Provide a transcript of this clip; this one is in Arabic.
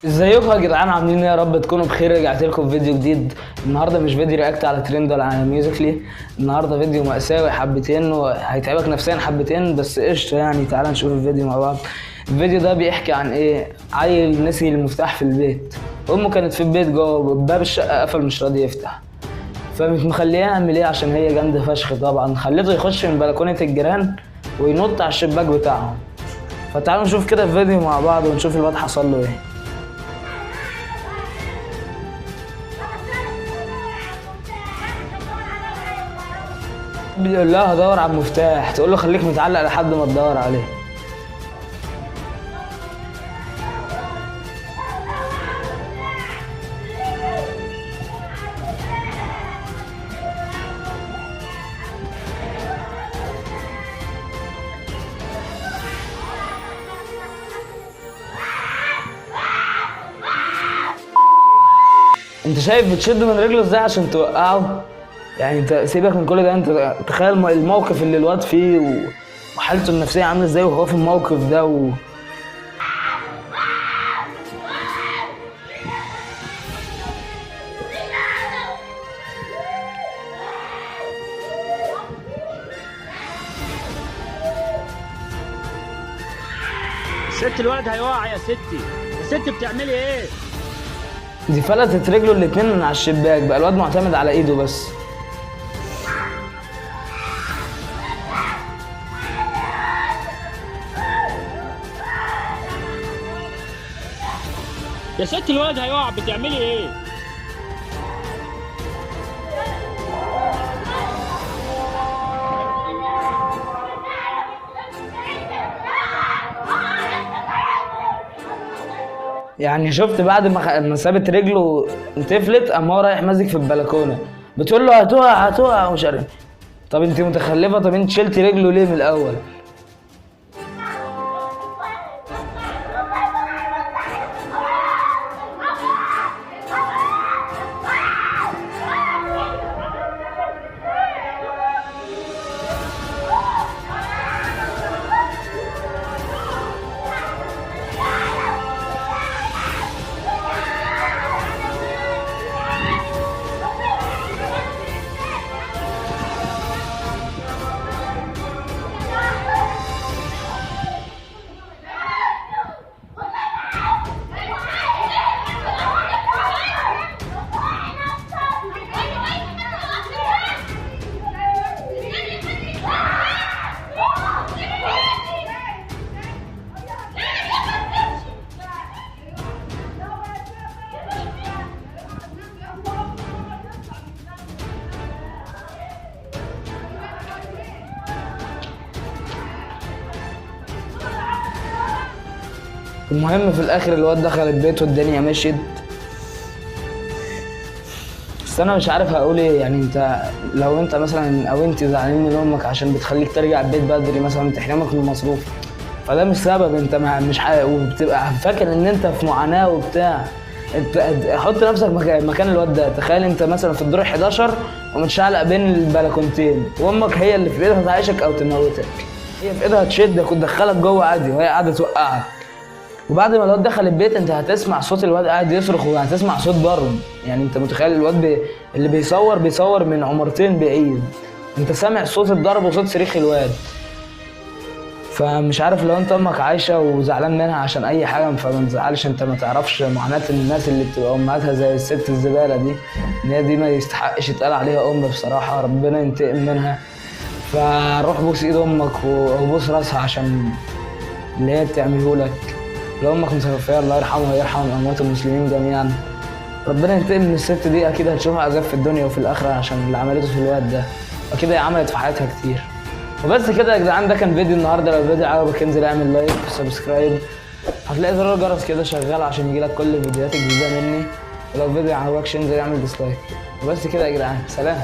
ازيكم يا جدعان، عاملين ايه؟ يا رب تكونوا بخير. رجعت لكم فيديو جديد. النهارده مش فيديو رياكت على ترند ولا على ميوزيكلي، النهارده فيديو مأساوي حبتين وهيتعبك نفسيا حبتين، بس قشطه يعني. تعالى نشوف الفيديو مع بعض. الفيديو ده بيحكي عن ايه؟ عيل نسي المفتاح في البيت، امه كانت في البيت جوه، باب الشقه قفل مش راضي يفتح، فمش مخليه يعمل ايه عشان هي جامده فشخ. طبعا خليته يخش من بلكونه الجيران وينط على الشباك بتاعهم. فتعالوا نشوف كده الفيديو مع بعض ونشوف الواد حصل له ايه. بيقول لها هدور على المفتاح، تقول له خليك متعلق لحد ما تدور عليه. انت شايف بتشد من رجله ازاي عشان توقعه؟ يعني انت سيبك من كل ده، انت تخيل الموقف اللي الواد فيه وحالته النفسيه عامله ازاي وهو في الموقف ده ست الولد هيقع يا ستي. يا ستي بتعملي ايه؟ دي فلتت رجله الاتنين من على الشباك، بقى الواد معتمد على ايده بس. يا ست الولد هيقع، بتعملي ايه؟ يعني شفت بعد ما سابت رجله تفلت، قام هو رايح ماسك في البلكونه، بتقول له هتقع هتقع ومش عارف. طب انت متخلفه، طب انت شلتي رجله ليه من الاول؟ المهم في الاخر الواد دخل البيت والدنيا مشيت. بس انا مش عارف هقول ايه. يعني انت لو انت مثلا او انت زعلانين من امك عشان بتخليك ترجع البيت بدري، مثلا تحرمك من المصروف، فده مش سبب. انت مش وبتبقى فاكر ان انت في معاناه وبتاع. انت حط نفسك مكان الواد ده. تخيل انت مثلا في الدور 11 ومتشعلق بين البلكونتين، وامك هي اللي في ايدها تعيشك او تموتك. هي في ايدها تشدك وتدخلك جوه عادي، وهي قاعده توقعك. وبعد ما الواد دخل البيت انت هتسمع صوت الواد قاعد يصرخ، وهتسمع صوت ضرب. يعني انت متخيل الواد اللي بيصور من عمارتين بعيد، انت سامع صوت الضرب وصوت صريخ الواد. فمش عارف، لو انت امك عايشه وزعلان منها عشان اي حاجه فما تزعلش. انت ما تعرفش معاناه الناس اللي بتبقى امهاتها زي الست الزباله دي، ان هي دي ما يستحقش يتقال عليها ام بصراحه. ربنا ينتقم منها. فروح بوس ايد امك وبوس راسها عشان اللي هي بتعمله لك. لو امك متوفيه الله يرحمها ويرحم اموات المسلمين جميعا. ربنا ينتقم من الست دي. اكيد هتشوفها عذاب في الدنيا وفي الاخره عشان اللي عملته في الواد ده. اكيد هي عملت في حياتها كتير. وبس كده يا جدعان، ده كان فيديو النهارده. لو الفيديو عجبك انزل اعمل لايك وسبسكرايب، هتلاقي زرار الجرس كده شغال عشان يجيلك كل الفيديوهات الجديده مني. ولو الفيديو عجبكش انزل اعمل ديسلايك. وبس كده يا جدعان، سلام.